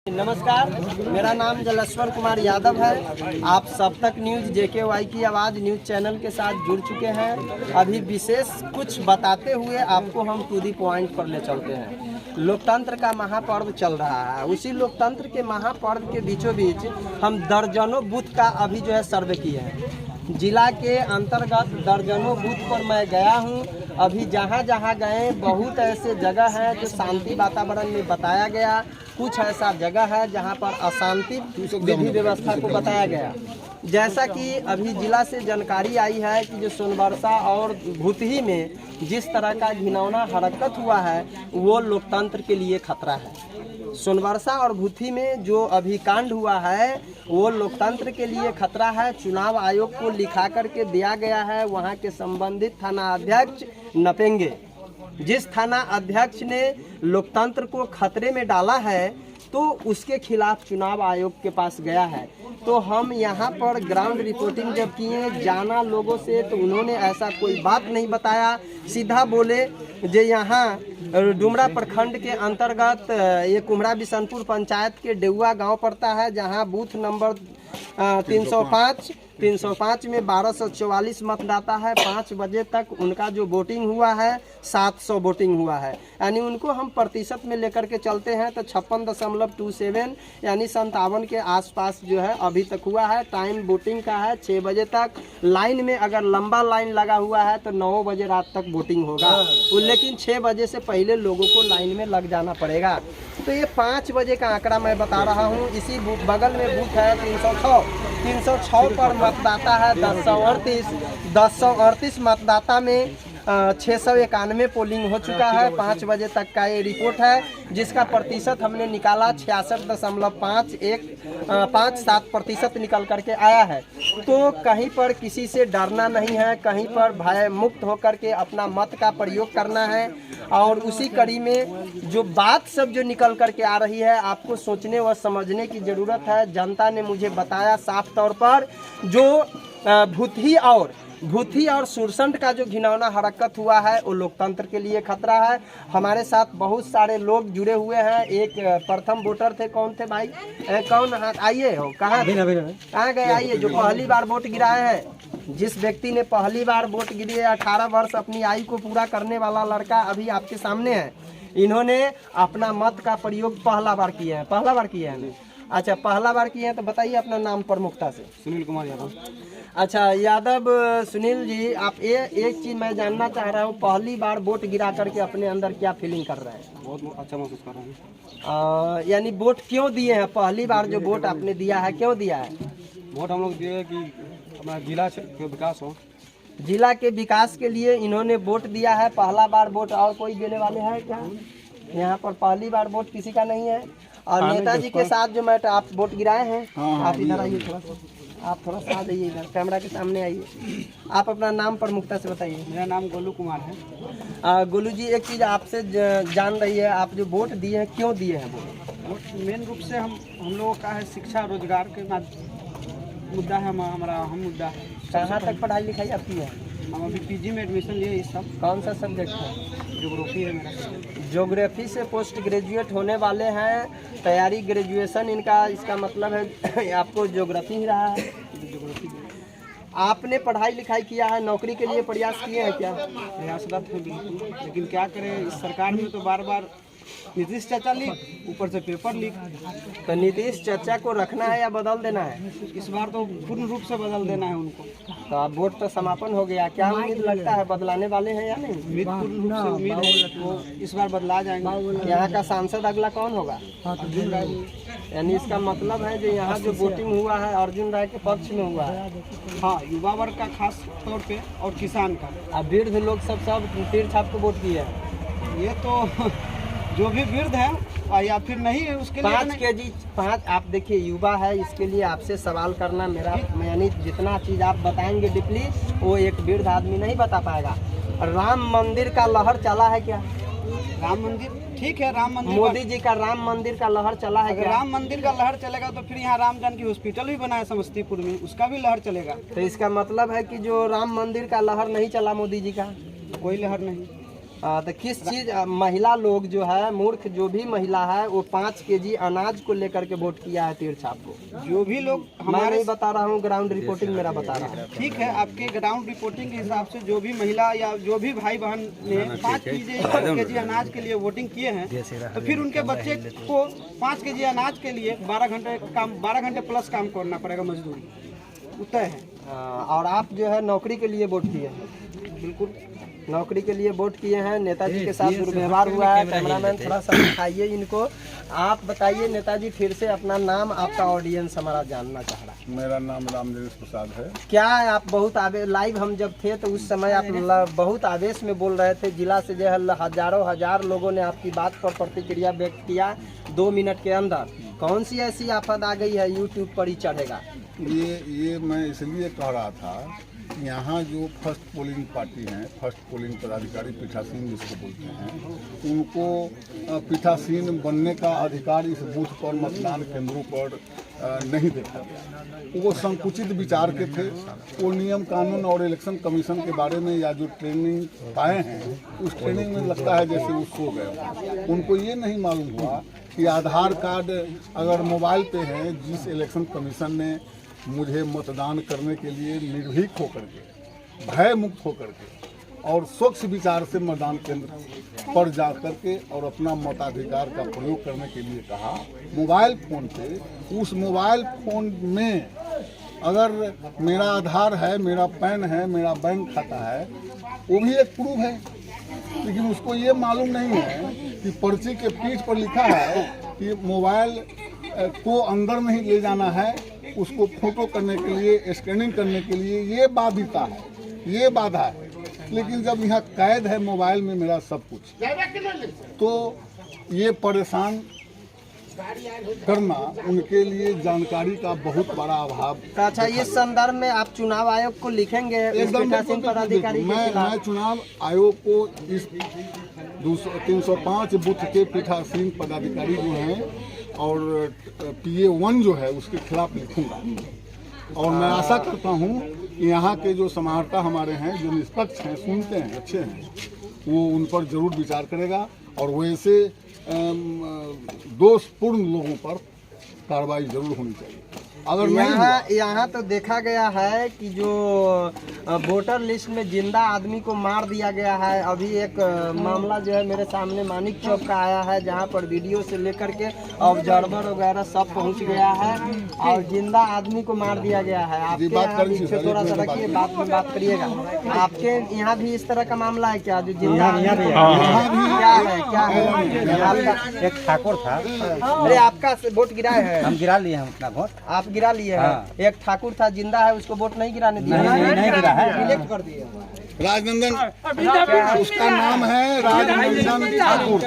नमस्कार, मेरा नाम जलेश्वर कुमार यादव है। आप सब तक न्यूज़ JKY की आवाज़ न्यूज़ चैनल के साथ जुड़ चुके हैं। अभी विशेष कुछ बताते हुए आपको हम टू दी पॉइंट पर ले चलते हैं। लोकतंत्र का महापर्व चल रहा है, उसी लोकतंत्र के महापर्व के बीचों बीच हम दर्जनों बूथ का अभी जो है सर्वे किए हैं। जिला के अंतर्गत दर्जनों बूथ पर मैं गया हूं। अभी जहां जहां गए बहुत ऐसे जगह हैं जो शांति वातावरण में बताया गया, कुछ ऐसा जगह है जहां पर अशांति विधि व्यवस्था को बताया गया। जैसा कि अभी जिला से जानकारी आई है कि जो सोनबरसा और भूतही में जिस तरह का घिनौना हरकत हुआ है वो लोकतंत्र के लिए खतरा है। सोनबरसा और भूतही में जो अभी कांड हुआ है वो लोकतंत्र के लिए खतरा है। चुनाव आयोग को लिखा करके दिया गया है। वहां के संबंधित थाना अध्यक्ष नपेंगे, जिस थाना अध्यक्ष ने लोकतंत्र को खतरे में डाला है तो उसके खिलाफ चुनाव आयोग के पास गया है। तो हम यहाँ पर ग्राउंड रिपोर्टिंग जब किए, जाना लोगों से, तो उन्होंने ऐसा कोई बात नहीं बताया। सीधा बोले जो यहाँ डुमरा प्रखंड के अंतर्गत ये कुमरा बिशनपुर पंचायत के डेउआ गांव पड़ता है, जहाँ बूथ नंबर 305 में 1244 मतदाता है। 5 बजे तक उनका जो वोटिंग हुआ है 700 वोटिंग हुआ है। यानी उनको हम प्रतिशत में लेकर के चलते हैं तो 56.27 यानी 57 के आसपास जो है अभी तक हुआ है। टाइम वोटिंग का है 6 बजे तक। लाइन में अगर लंबा लाइन लगा हुआ है तो 9 बजे रात तक वोटिंग होगा, लेकिन 6 बजे से पहले लोगों को लाइन में लग जाना पड़ेगा। तो ये 5 बजे का आंकड़ा मैं बता रहा हूँ। इसी बगल में बूथ है 306 पर मतदाता है 1038 मतदाता में 691 पोलिंग हो चुका है। 5 बजे तक का ये रिपोर्ट है, जिसका प्रतिशत हमने निकाला 66.57% निकल करके आया है। तो कहीं पर किसी से डरना नहीं है, कहीं पर भय मुक्त होकर के अपना मत का प्रयोग करना है। और उसी कड़ी में जो बात सब जो निकल करके आ रही है, आपको सोचने व समझने की ज़रूरत है। जनता ने मुझे बताया साफ तौर पर जो भूतही और सुरसंड का जो घिनौना हरकत हुआ है वो लोकतंत्र के लिए खतरा है। हमारे साथ बहुत सारे लोग जुड़े हुए हैं। एक प्रथम वोटर थे, कौन थे भाई? कौन? आइए, हो कहाँ गए? आइए, जो पहली बार वोट गिराए हैं। जिस व्यक्ति ने पहली बार वोट गिरी है, 18 वर्ष अपनी आयु को पूरा करने वाला लड़का अभी आपके सामने है। इन्होंने अपना मत का प्रयोग पहला बार किया है। अच्छा, पहला बार किए हैं तो बताइए अपना नाम प्रमुखता से। सुनील कुमार यादव। अच्छा यादव सुनील जी, आप एक चीज़ मैं जानना चाह रहा हूँ, पहली बार वोट गिरा करके अपने अंदर क्या फीलिंग कर रहे हैं? बहुत अच्छा महसूस कर रहे हैं। यानी वोट क्यों दिए हैं? पहली बार जो वोट आपने दिया है, क्यों दिया है? वोट हम लोग दिए कि हमारा जिला के विकास हो। जिला के विकास के लिए इन्होंने वोट दिया है। पहला बार वोट और कोई देने वाले हैं क्या? यहाँ पर पहली बार वोट किसी का नहीं है। और नेताजी के साथ जो मैटर आप वोट गिराए हैं, आप इधर आइए, थोड़ा सा आ जाइए, इधर कैमरा के सामने आइए। आप अपना नाम प्रमुखता से बताइए। मेरा नाम गोलू कुमार है। गोलू जी, एक चीज़ आपसे जान रही है, आप जो वोट दिए हैं क्यों दिए हैं? वोट मेन रूप से हम लोगों का है शिक्षा रोजगार के मुद्दा है, हमारा अहम मुद्दा है। कहाँ तक पढ़ाई लिखाई आपकी है? हम अभी PG में एडमिशन लिए। इस सब कौन सा सब्जेक्ट है? ज्योग्राफी है मेरा। ज्योग्राफी से पोस्ट ग्रेजुएट होने वाले हैं। तैयारी ग्रेजुएशन इनका, इसका मतलब है आपको ज्योग्राफी ही रहा है। आपने पढ़ाई लिखाई किया है, नौकरी के लिए प्रयास किए हैं क्या? प्रयासरत है बिल्कुल, लेकिन क्या करें, इस सरकार में तो बार बार नीतीश चाचा लीक, ऊपर से पेपर लीक। तो नीतीश चाचा को रखना है या बदल देना है? इस बार तो पूर्ण रूप से बदल देना है उनको। तो अब वोट तो समापन हो गया, क्या उम्मीद लगता है बदलाने वाले हैं या नहीं? उम्मीद पूर्ण रूप से उम्मीद है वो इस बार बदला जाएंगे। यहाँ का सांसद अगला कौन होगा? अर्जुन राय। यानी इसका मतलब है जो यहाँ जो वोटिंग हुआ है अर्जुन राय के पक्ष में हुआ है। हाँ, युवा वर्ग का खास तौर पे और किसान का। अब वृद्ध लोग सब तीर छाप को वोट किए हैं। ये तो जो भी वृद्ध है या फिर नहीं है उसके लिए 5 kg 5 आप देखिए युवा है, इसके लिए आपसे सवाल करना मेरा, यानी जितना चीज़ आप बताएंगे डीपली वो एक वृद्ध आदमी नहीं बता पाएगा। राम मंदिर का लहर चला है क्या? राम मंदिर ठीक है, राम मंदिर मोदी जी का राम मंदिर का लहर चला है क्या? राम मंदिर का लहर चलेगा तो फिर यहाँ राम जानकी हॉस्पिटल भी बना है समस्तीपुर में, उसका भी लहर चलेगा। तो इसका मतलब है कि जो राम मंदिर का लहर नहीं चला मोदी जी का, कोई लहर नहीं। तो किस चीज महिला लोग जो है, मूर्ख जो भी महिला है, वो 5 केजी अनाज को लेकर के वोट किया है तीर छाप को। जो भी लोग मैं हमारे नहीं बता रहा हूँ, ग्राउंड रिपोर्टिंग मेरा बता रहा हूँ। ठीक है, आपके ग्राउंड रिपोर्टिंग के हिसाब से जो भी महिला या जो भी भाई बहन ने 5 केजी अनाज के लिए वोटिंग किए हैं, तो फिर उनके बच्चे को 5 केजी अनाज के लिए 12 घंटे प्लस काम करना पड़ेगा, मजदूरी उतना है। और आप जो है नौकरी के लिए वोट किए हैं। बिल्कुल नौकरी के लिए वोट किए हैं। नेताजी के साथ दुर्व्यवहार हुआ है। कैमरामैन थोड़ा सा दिखाइए इनको। आप बताइए नेताजी, फिर से अपना नाम, आपका ऑडियंस हमारा जानना चाह रहा है। मेरा नाम रामदेव प्रसाद है। क्या आप बहुत लाइव हम जब थे तो उस समय आप बहुत आवेश में बोल रहे थे। जिला से जो है हजार लोगों ने आपकी बात पर प्रतिक्रिया व्यक्त किया 2 मिनट के अंदर। कौन सी ऐसी आफत आ गई है यूट्यूब पर ही चढ़ेगा? ये मैं इसलिए कह रहा था, यहाँ जो फर्स्ट पोलिंग पार्टी हैं, फर्स्ट पोलिंग पदाधिकारी पीठासीन जिसको बोलते हैं, उनको पीठासीन बनने का अधिकार इस बूथ पर, मतदान केंद्रों पर नहीं देखा गया। वो संकुचित विचार के थे। वो नियम कानून और इलेक्शन कमीशन के बारे में या जो ट्रेनिंग पाए हैं, उस ट्रेनिंग में लगता है जैसे वो सो गए। उनको ये नहीं मालूम हुआ कि आधार कार्ड अगर मोबाइल पे है, जिस इलेक्शन कमीशन ने मुझे मतदान करने के लिए निर्भीक होकर के, भय मुक्त होकर के और स्वच्छ विचार से मतदान केंद्र पर जा कर के और अपना मताधिकार का प्रयोग करने के लिए कहा, मोबाइल फ़ोन पे, उस मोबाइल फ़ोन में अगर मेरा आधार है, मेरा पैन है, मेरा बैंक खाता है, वो भी एक प्रूफ है। लेकिन उसको ये मालूम नहीं है कि पर्ची के पीठ पर लिखा है कि मोबाइल को अंदर नहीं ले जाना है, उसको फोटो करने के लिए, स्कैनिंग करने के लिए ये बाध्यता है, ये बाधा है। लेकिन जब यहाँ कैद है मोबाइल में मेरा सब कुछ, तो ये परेशान करना उनके लिए जानकारी का बहुत बड़ा अभाव। अच्छा, इस संदर्भ में आप चुनाव आयोग को लिखेंगे? एकदम पदाधिकारी मैं चुनाव आयोग को इस 305 बूथ के पीठासीन पदाधिकारी जो हैं और PA1 जो है उसके खिलाफ लिखूंगा। और मैं आशा करता हूं कि यहाँ के जो समाहर्ता हमारे हैं, जो निष्पक्ष हैं, सुनते हैं, अच्छे हैं, वो उन पर जरूर विचार करेगा और वैसे दोषपूर्ण लोगों पर कार्रवाई जरूर होनी चाहिए। अगर यहाँ तो देखा गया है कि जो वोटर लिस्ट में जिंदा आदमी को मार दिया गया है। अभी एक मामला जो है मेरे सामने मानिक चौक का आया है, जहाँ पर वीडियो से लेकर के ऑब्जर्वर वगैरह सब पहुँच गया है और जिंदा आदमी को मार दिया गया है। आपके यहाँ थोड़ा सा रखिए, बात करिएगा। आपके यहाँ भी इस तरह का मामला है क्या? जो जिंदा क्या है? एक ठाकुर था। अरे आपका वोट गिरा है? हम गिरा लिए हैं अपना वोट। आप गिरा लिए हैं? एक ठाकुर था जिंदा है, उसको वोट नहीं गिराने दिया? नहीं गिरा है, इलेक्ट कर दिए। राजनंदन, उसका नाम है राजनंदन ठाकुर।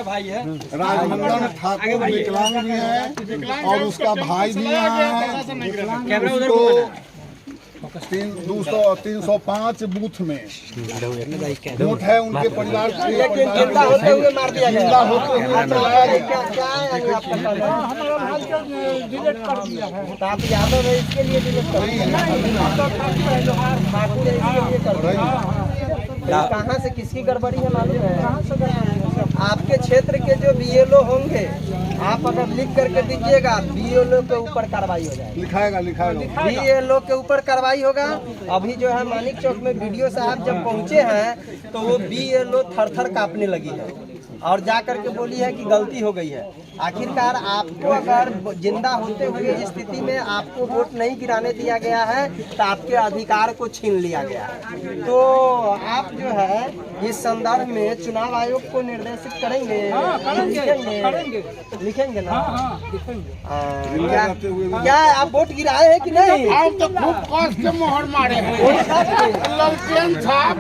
राजनंदन ठाकुर विकलांग भी है और उसका भाई भी यहाँ है। उसको 305 बूथ में वोट है उनके परिवार के। लेकिन जिंदा होते हुए मार दिया गया। जिंदा होते हुए चलाया गया। क्या है आप यादव है, इसके लिए डिलीट कर दिया। ठाकुर है, इसके लिए कर दिया। कहाँ से किसकी गड़बड़ी है मालूम है? आपके क्षेत्र के जो BLO होंगे, आप अगर लिख करके दीजिएगा, BLO के ऊपर कार्रवाई हो जाएगी। लिखाएगा BLO के ऊपर कार्रवाई होगा। अभी जो है मानिक चौक में वीडियो साहब जब पहुंचे हैं तो वो BLO थर-थर कांपने लगी है और जा करके बोली है कि गलती हो गई है। आखिरकार आपको अगर जिंदा होते हुए स्थिति में आपको वोट नहीं गिराने दिया गया है तो आपके अधिकार को छीन लिया गया है। तो आप जो है इस संदर्भ में चुनाव आयोग को निर्देशित करेंगे? लिखेंगे ना? क्या आप वोट गिराए हैं कि नहीं? हम तो खूब कष्ट से मोहर मारे हैं। ललटेन साहब।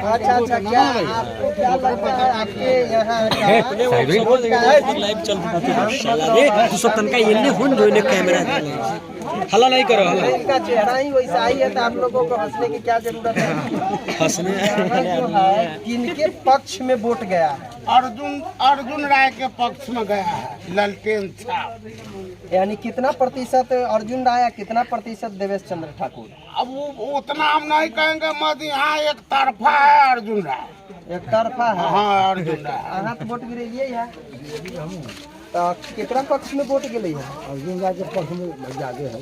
अच्छा, क्या आपको क्या लगता है आपके यहाँ लाइव चल रहा था? तन का कैमरा हल्ला नहीं करो, अरे इनका चेहरा ही वैसा ही है, तो आप लोगों को हंसने की क्या जरूरत है? हंसने यहाँ जो है किनके पक्ष में वोट गया है? अर्जुन राय के पक्ष में गया है ललटेन छाप। यानी कितना प्रतिशत अर्जुन राय, कितना प्रतिशत देवेश चंद्र ठाकुर? अब वो उतना हम नहीं कहेंगे, मत यहाँ एक तरफा है अर्जुन राय। एक तरफा है। हाँ अर्जुन राय। अहाँ तो वोट गिरेलिए है, तो कितना पक्ष में वोट गिरे है? अर्जुन राय के पक्ष में ज्यादा है,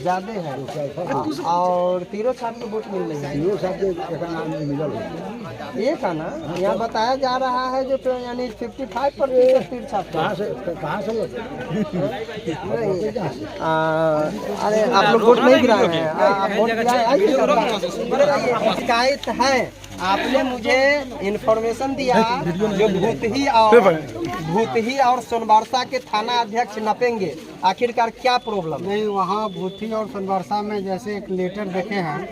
ज्यादा है। और तीनों छाप के वोट मिल रही है? तीनों साथ एक नाम मिलल है। एक है ना, यहाँ बताया जा रहा है जो तो यानी 55% तीर छाप का। कहाँ से नहीं, अरे आप लोग वोट नहीं गिराए हैं? आप वोट गिराए? आइए, शिकायत है, आपने मुझे इन्फॉर्मेशन दिया जो भूतही और सोनबरसा के थाना अध्यक्ष नपेंगे, आखिरकार क्या प्रॉब्लम? नहीं, वहाँ भूथी और सोनबरसा में जैसे एक लेटर देखे हैं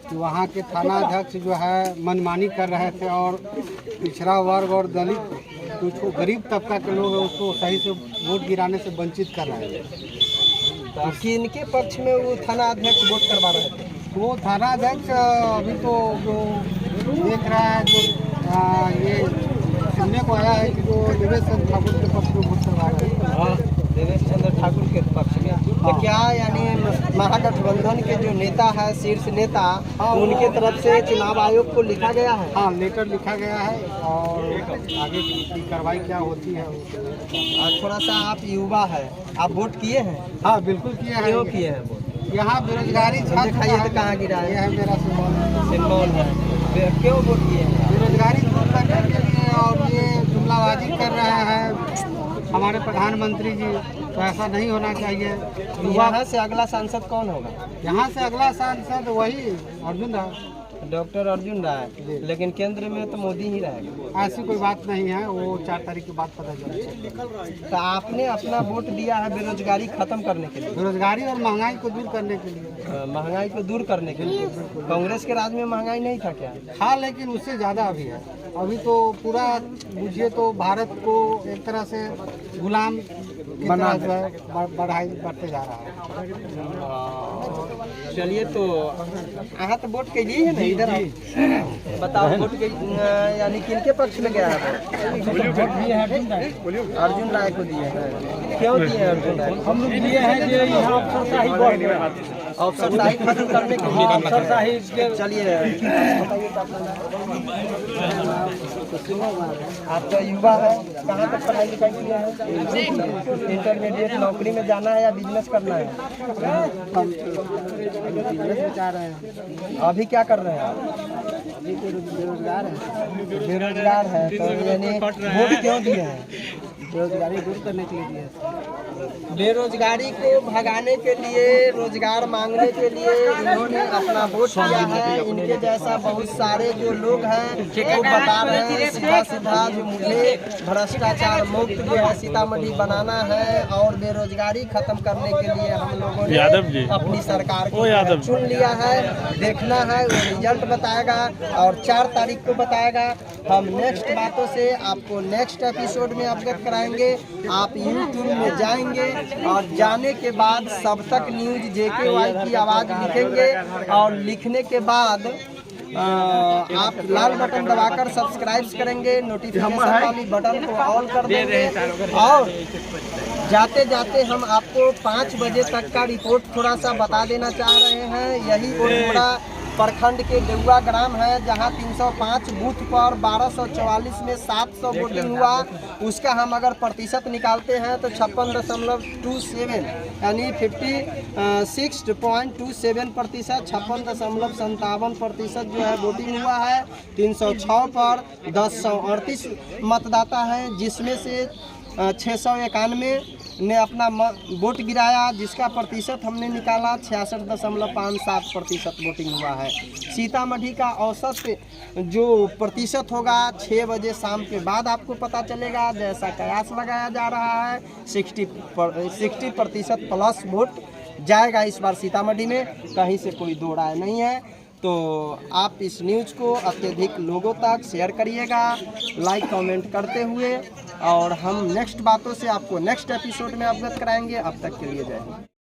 कि वहाँ के थाना अध्यक्ष जो है मनमानी कर रहे थे और पिछड़ा वर्ग और दलित कुछ गरीब तबका के लोग उसको सही से वोट गिराने से वंचित कर रहे थे। तो किनके पक्ष में वो थाना अध्यक्ष वोट करवा रहे थे? वो थाना अध्यक्ष अभी तो जो देख रहा है, जो ये सुनने को आया है कि जो देवेश चंद्र ठाकुर के पक्ष में वोट करवा रहे हैं। देवेश चंद्र ठाकुर के पक्ष में। तो क्या यानी महागठबंधन के जो नेता है, शीर्ष नेता, उनके तरफ से चुनाव आयोग को लिखा गया है? हाँ, लेटर लिखा गया है और आगे की कार्रवाई क्या होती है। और थोड़ा सा आप युवा है, आप वोट किए हैं? हाँ बिल्कुल किए हैं। क्यों किए हैं वोट? यहाँ बेरोजगारी दिखाइए तो कहाँ गिरा है? ये है मेरा सिंबल है। क्यों वोट किए हैं? बेरोजगारी दूर करने के लिए, और ये जुमलाबाजी कर रहे हैं हमारे प्रधानमंत्री जी, तो ऐसा नहीं होना चाहिए। यहाँ से अगला सांसद कौन होगा? यहाँ से अगला सांसद वही अर्जुन राय, डॉक्टर अर्जुन राय, लेकिन केंद्र में तो मोदी ही रहेगा। ऐसी कोई बात नहीं है, वो 4 तारीख के बाद पता चलेगा। तो आपने अपना वोट दिया है बेरोजगारी खत्म करने के लिए, बेरोजगारी और महंगाई को दूर करने के लिए। महंगाई को दूर करने के लिए। कांग्रेस के राज में महंगाई नहीं था क्या? हाँ, लेकिन उससे ज़्यादा अभी है। अभी तो पूरा बुझिए तो भारत को एक तरह से गुलाम बना बढ़ते जा रहा है। चलिए, तो अहाँ तो वोट के लिए है ना, इधर आओ। बताओ वोट के यानी किनके पक्ष में गया है? अर्जुन राय को दिए हैं। क्यों दिए हैं अर्जुन राय? हम लोग दिए हैं कि यहाँ अफसरशाही बढ़ गया, अफसरशाही खत्म करने के लिए। अफसरशाही चलिए, आप तो युवा है, कहाँ तक पढ़ाई लिखाई किया है? इंटरमीडिएट। नौकरी में जाना है या बिजनेस करना है? बिजनेस में जा रहे हैं। अभी क्या कर रहे हैं आप? अभी तो बेरोजगार है। बेरोजगार है, तो यानी वोट क्यों दिए हैं? बेरोजगारी दूर करने के लिए दिए। बेरोजगारी को भगाने के लिए, रोजगार मांगने के लिए इन्होंने अपना वोट दिया है। इनके जैसा बहुत सारे जो लोग हैं वो बता रहे हैं सीधा जो मुझे भ्रष्टाचार मुक्त जो है सीतामढ़ी बनाना है और बेरोजगारी खत्म करने के लिए हम लोगों ने अपनी सरकार को चुन लिया है। देखना है, वो रिजल्ट बताएगा और 4 तारीख को बताएगा। हम नेक्स्ट बातों से आपको नेक्स्ट एपिसोड में अवगत कराएंगे। आप यूट्यूब में जाएंगे और जाने के बाद सब तक न्यूज JKY की आवाज़ लिखेंगे और लिखने के बाद आप लाल बटन दबाकर सब्सक्राइब करेंगे, नोटिफिकेशन वाली बटन को ऑल कर देंगे। और जाते जाते हम आपको 5 बजे तक का रिपोर्ट थोड़ा सा बता देना चाह रहे हैं। यही ओटोड़ा प्रखंड के देउआ ग्राम है, जहां 305 बूथ पर 1244 में 700 वोटिंग हुआ। उसका हम अगर प्रतिशत निकालते हैं तो 56.27 यानी 56.27%, 56.57% जो है वोटिंग हुआ है। 306 पर 1038 मतदाता हैं, जिसमें से 691 ने अपना वोट गिराया, जिसका प्रतिशत हमने निकाला 66.57% वोटिंग हुआ है। सीतामढ़ी का औसत जो प्रतिशत होगा 6 बजे शाम के बाद आपको पता चलेगा। जैसा कयास लगाया जा रहा है 60% प्लस वोट जाएगा इस बार सीतामढ़ी में, कहीं से कोई दो राय नहीं है। तो आप इस न्यूज़ को अत्यधिक लोगों तक शेयर करिएगा, लाइक कमेंट करते हुए, और हम नेक्स्ट बातों से आपको नेक्स्ट एपिसोड में अवगत कराएंगे। अब तक के लिए जय हिंद।